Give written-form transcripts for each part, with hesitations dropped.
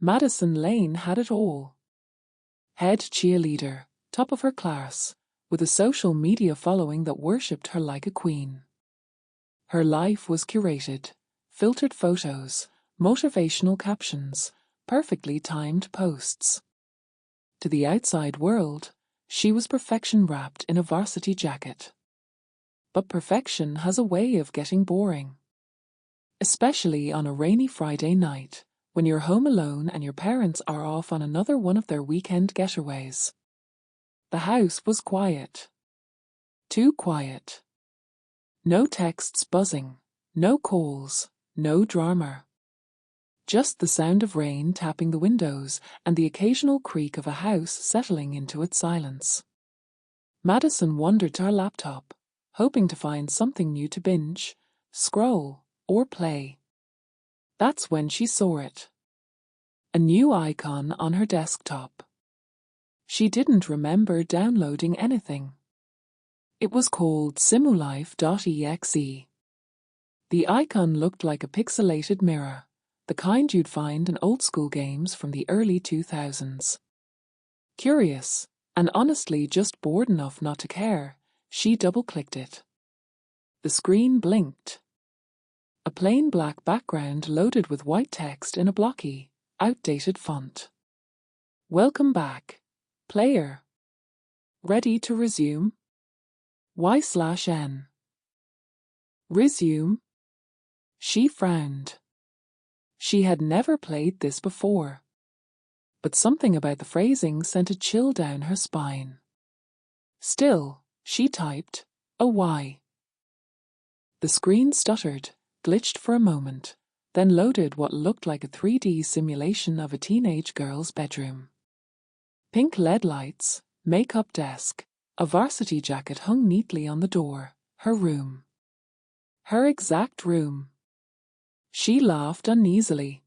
Madison Lane had it all. Head cheerleader, top of her class, with a social media following that worshipped her like a queen. Her life was curated, filtered photos, motivational captions, perfectly timed posts. To the outside world, she was perfection wrapped in a varsity jacket. But perfection has a way of getting boring. Especially on a rainy Friday night, when you're home alone and your parents are off on another one of their weekend getaways. The house was quiet. Too quiet. No texts buzzing, no calls, no drama. Just the sound of rain tapping the windows and the occasional creak of a house settling into its silence. Madison wandered to her laptop, hoping to find something new to binge, scroll, or play. That's when she saw it. A new icon on her desktop. She didn't remember downloading anything. It was called simulife.exe. The icon looked like a pixelated mirror, the kind you'd find in old-school games from the early 2000s. Curious, and honestly just bored enough not to care, she double-clicked it. The screen blinked. A plain black background loaded with white text in a blocky, outdated font. Welcome back, player. Ready to resume? Y/N. Resume? She frowned. She had never played this before. But something about the phrasing sent a chill down her spine. Still, she typed, a Y. The screen stuttered, glitched for a moment, then loaded what looked like a 3D simulation of a teenage girl's bedroom. Pink LED lights, makeup desk, a varsity jacket hung neatly on the door, her room. Her exact room. She laughed uneasily.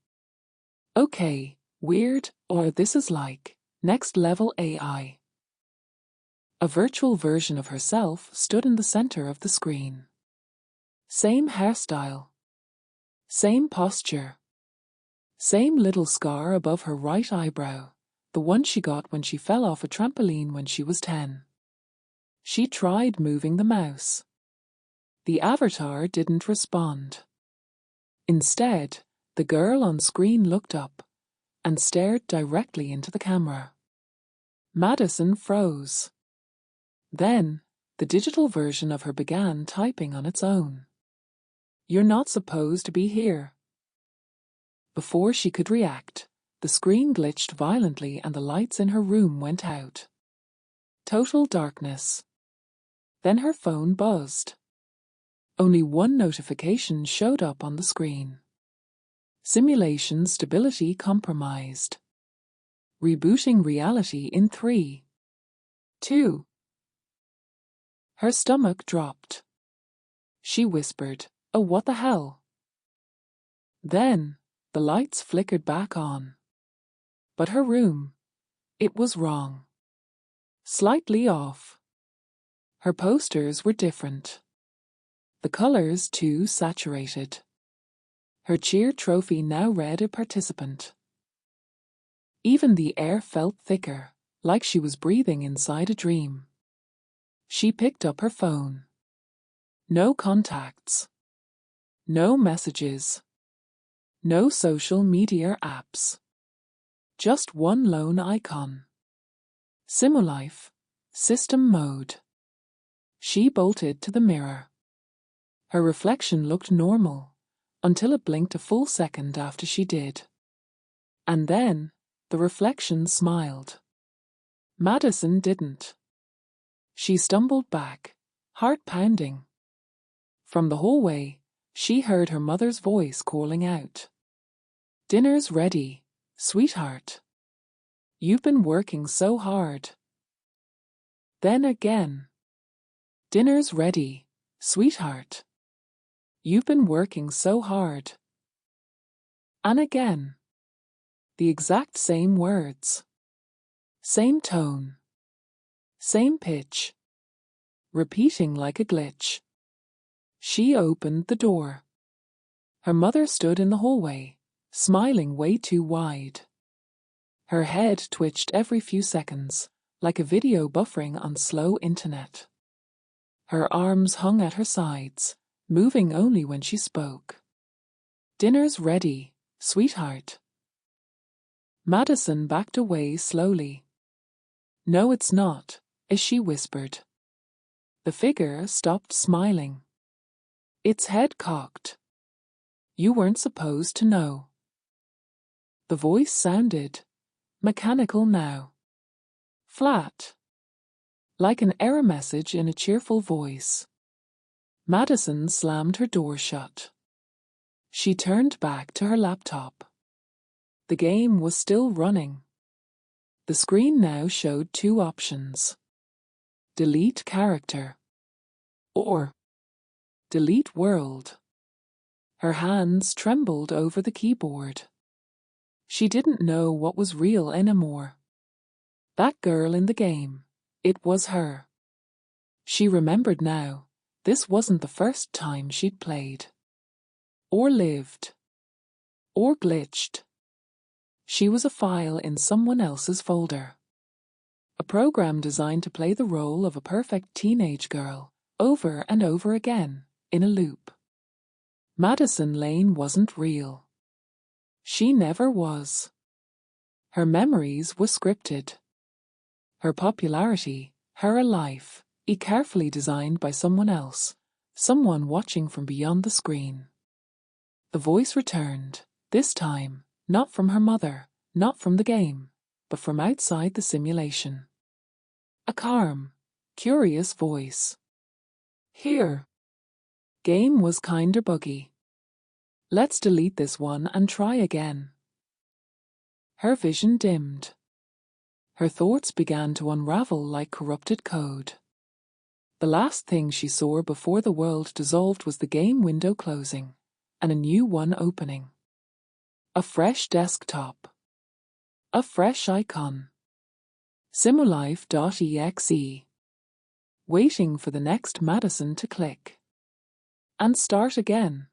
Okay, weird, or this is like next level AI. A virtual version of herself stood in the center of the screen. Same hairstyle. Same posture. Same little scar above her right eyebrow, the one she got when she fell off a trampoline when she was 10. She tried moving the mouse. The avatar didn't respond. Instead, the girl on screen looked up and stared directly into the camera. Madison froze. Then, the digital version of her began typing on its own. You're not supposed to be here. Before she could react, the screen glitched violently and the lights in her room went out. Total darkness. Then her phone buzzed. Only one notification showed up on the screen. Simulation stability compromised. Rebooting reality in 3, 2. Her stomach dropped. She whispered, "Oh, what the hell?" Then, the lights flickered back on. But her room, it was wrong. Slightly off. Her posters were different. The colors too saturated. Her cheer trophy now read a participant. Even the air felt thicker, like she was breathing inside a dream. She picked up her phone. No contacts. No messages. No social media apps. Just one lone icon. Simulife, system mode. She bolted to the mirror. Her reflection looked normal, until it blinked a full second after she did. And then, the reflection smiled. Madison didn't. She stumbled back, heart pounding. From the hallway, she heard her mother's voice calling out. "Dinner's ready, sweetheart. You've been working so hard." Then again. "Dinner's ready, sweetheart. You've been working so hard." And again. The exact same words. Same tone. Same pitch. Repeating like a glitch. She opened the door. Her mother stood in the hallway, smiling way too wide. Her head twitched every few seconds, like a video buffering on slow internet. Her arms hung at her sides, moving only when she spoke. "Dinner's ready, sweetheart." Madison backed away slowly. "No, it's not," as she whispered. The figure stopped smiling. Its head cocked. "You weren't supposed to know." The voice sounded mechanical now. Flat. Like an error message in a cheerful voice. Madison slammed her door shut. She turned back to her laptop. The game was still running. The screen now showed two options. Delete character. Or delete world. Her hands trembled over the keyboard. She didn't know what was real anymore. That girl in the game. It was her. She remembered now. This wasn't the first time she'd played. Or lived. Or glitched. She was a file in someone else's folder. A program designed to play the role of a perfect teenage girl, over and over again, in a loop. Madison Lane wasn't real. She never was. Her memories were scripted. Her popularity, her life, carefully designed by someone else, someone watching from beyond the screen. The voice returned, this time, not from her mother, not from the game, but from outside the simulation. A calm, curious voice. "Here." Game was kinder buggy. "Let's delete this one and try again." Her vision dimmed. Her thoughts began to unravel like corrupted code. The last thing she saw before the world dissolved was the game window closing, and a new one opening. A fresh desktop. A fresh icon. Simulife.exe. Waiting for the next Madison to click. And start again.